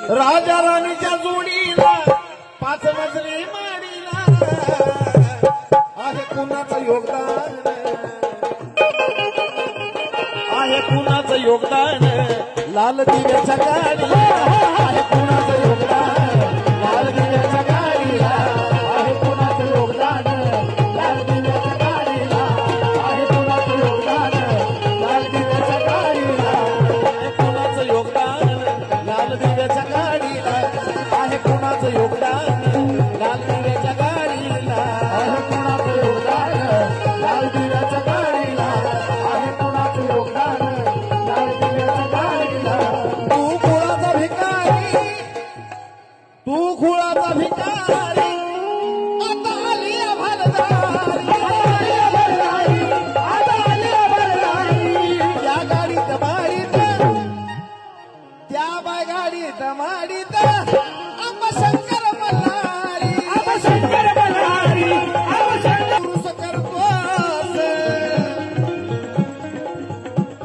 राजा राणीच्या जोडीला 5 मजली माडीला आहे कुणाचं योगदान आहे कुणाचं योगदान लाल दिव्याच्या गाडीला आहे कुणाचं योगदान लाल दिव्याच्या गाडीला आहे कुणाचं योगदान लाल दिव्याच्या गाडीला आहे कुणाचं योगदान लाल दिव्याच्या गाडीला आहे कुणाचं योगदान लाल दिव्याच्या गाडीला आहे कुणाचं योगदान लाल दिव्याच्या गाडीला आहे कुणाचं योगदान लाल दिव्याच्या गाडीला आहे कुणाचं योगदान लाल दिव्याच्या गाडीला तू खुळाचा भिकारी तू खुळाचा भिकारी आता आली भरदारी आता आली भरदारी या गाडीत माडीत त्या बाय गाडीत माडीत आंबा शंकर मल्हारी आंबा शंकर मल्हारी आंबा शंकर पुरुष करतोस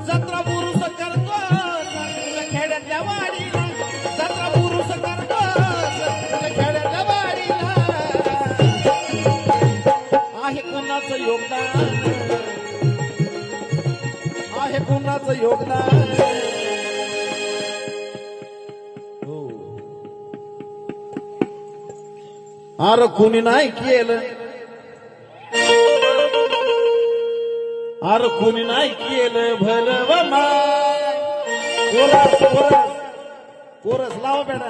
जत्रा पुरुष करतोस खेड्यातल्या वाडीला जत्रा पुरुष करतोस खेड्यातल्या वाडीला आहे कुणाचं योगदान आहे कुणाचं योगदान अरे कुणी नाही केलं अरे कुणी नाही केलं भलं व माय कोरस कोरस कोरस लावा बेटा